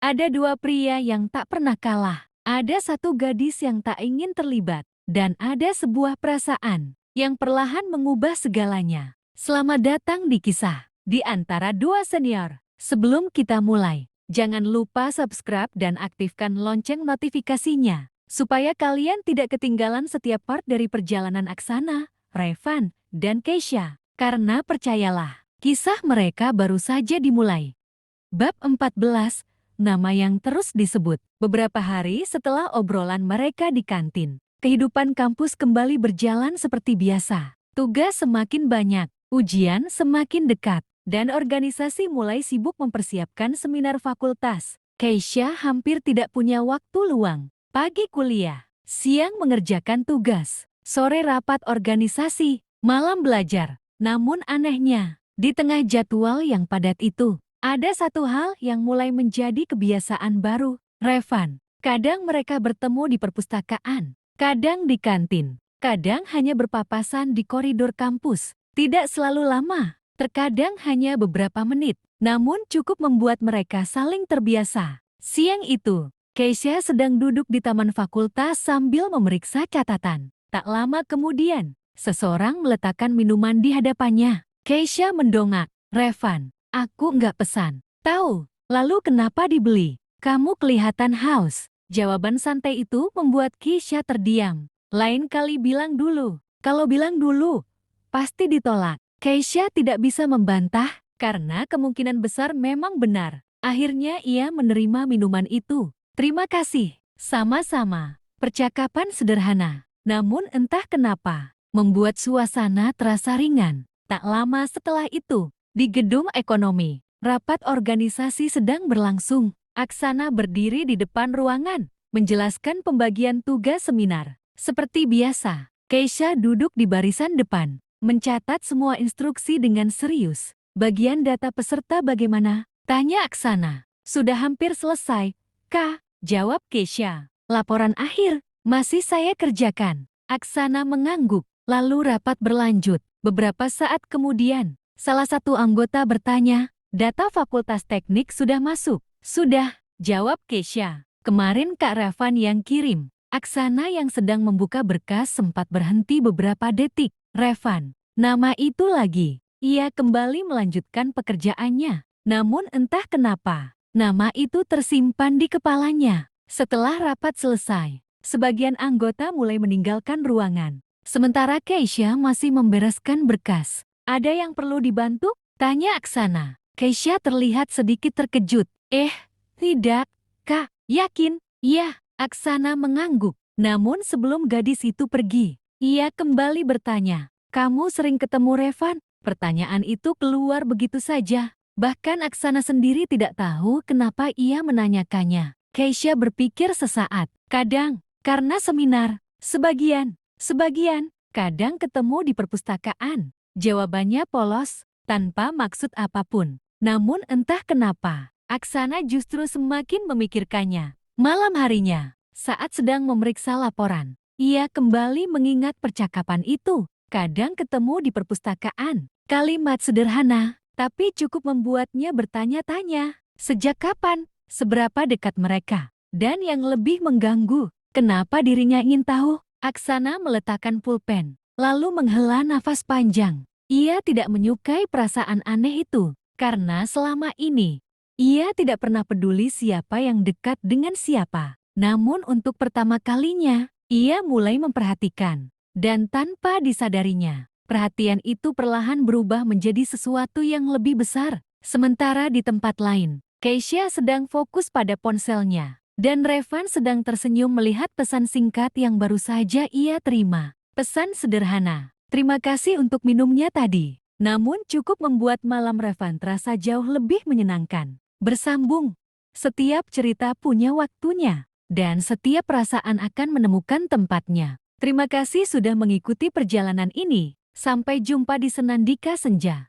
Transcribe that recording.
Ada dua pria yang tak pernah kalah. Ada satu gadis yang tak ingin terlibat. Dan ada sebuah perasaan yang perlahan mengubah segalanya. Selamat datang di kisah di antara dua senior. Sebelum kita mulai, jangan lupa subscribe dan aktifkan lonceng notifikasinya. Supaya kalian tidak ketinggalan setiap part dari perjalanan Aksana, Revan, dan Keisha. Karena percayalah, kisah mereka baru saja dimulai. Bab 14, nama yang terus disebut. Beberapa hari setelah obrolan mereka di kantin, kehidupan kampus kembali berjalan seperti biasa. Tugas semakin banyak, ujian semakin dekat, dan organisasi mulai sibuk mempersiapkan seminar fakultas. Keisha hampir tidak punya waktu luang. Pagi kuliah, siang mengerjakan tugas, sore rapat organisasi, malam belajar. Namun anehnya, di tengah jadwal yang padat itu, ada satu hal yang mulai menjadi kebiasaan baru, Revan. Kadang mereka bertemu di perpustakaan, kadang di kantin, kadang hanya berpapasan di koridor kampus. Tidak selalu lama, terkadang hanya beberapa menit, namun cukup membuat mereka saling terbiasa. Siang itu, Keisha sedang duduk di taman fakultas sambil memeriksa catatan. Tak lama kemudian, seseorang meletakkan minuman di hadapannya. Keisha mendongak, "Revan, aku nggak pesan." "Tahu, lalu kenapa dibeli? Kamu kelihatan haus." Jawaban santai itu membuat Keisha terdiam. Lain kali bilang dulu. Kalau bilang dulu, pasti ditolak. Keisha tidak bisa membantah, karena kemungkinan besar memang benar. Akhirnya ia menerima minuman itu. "Terima kasih." "Sama-sama." Percakapan sederhana, namun entah kenapa, membuat suasana terasa ringan. Tak lama setelah itu, di gedung ekonomi, rapat organisasi sedang berlangsung. Aksana berdiri di depan ruangan, menjelaskan pembagian tugas seminar. Seperti biasa, Keisha duduk di barisan depan, mencatat semua instruksi dengan serius. "Bagian data peserta bagaimana?" tanya Aksana. "Sudah hampir selesai, Kak," jawab Keisha. "Laporan akhir masih saya kerjakan." Aksana mengangguk, lalu rapat berlanjut. Beberapa saat kemudian, salah satu anggota bertanya, "Data Fakultas Teknik sudah masuk?" "Sudah," jawab Keisha. "Kemarin Kak Revan yang kirim." Aksana yang sedang membuka berkas sempat berhenti beberapa detik. "Revan, nama itu lagi." Ia kembali melanjutkan pekerjaannya. Namun entah kenapa, nama itu tersimpan di kepalanya. Setelah rapat selesai, sebagian anggota mulai meninggalkan ruangan. Sementara Keisha masih membereskan berkas. "Ada yang perlu dibantu?" tanya Aksana. Keisha terlihat sedikit terkejut. Tidak, Kak." "Yakin?" "Iya." Aksana mengangguk. Namun sebelum gadis itu pergi, ia kembali bertanya, "Kamu sering ketemu Revan?" Pertanyaan itu keluar begitu saja. Bahkan Aksana sendiri tidak tahu kenapa ia menanyakannya. Keisha berpikir sesaat. Kadang, karena seminar. Sebagian, kadang ketemu di perpustakaan. Jawabannya polos, tanpa maksud apapun. Namun entah kenapa, Aksana justru semakin memikirkannya. Malam harinya, saat sedang memeriksa laporan, ia kembali mengingat percakapan itu. Kadang ketemu di perpustakaan. Kalimat sederhana, tapi cukup membuatnya bertanya-tanya. Sejak kapan? Seberapa dekat mereka? Dan yang lebih mengganggu, kenapa dirinya ingin tahu? Aksana meletakkan pulpen, lalu menghela nafas panjang. Ia tidak menyukai perasaan aneh itu, karena selama ini, ia tidak pernah peduli siapa yang dekat dengan siapa. Namun untuk pertama kalinya, ia mulai memperhatikan. Dan tanpa disadarinya, perhatian itu perlahan berubah menjadi sesuatu yang lebih besar. Sementara di tempat lain, Keisha sedang fokus pada ponselnya. Dan Revan sedang tersenyum melihat pesan singkat yang baru saja ia terima. Pesan sederhana, "Terima kasih untuk minumnya tadi." Namun cukup membuat malam Revan terasa jauh lebih menyenangkan. Bersambung. Setiap cerita punya waktunya. Dan setiap perasaan akan menemukan tempatnya. Terima kasih sudah mengikuti perjalanan ini. Sampai jumpa di Senandika Senja.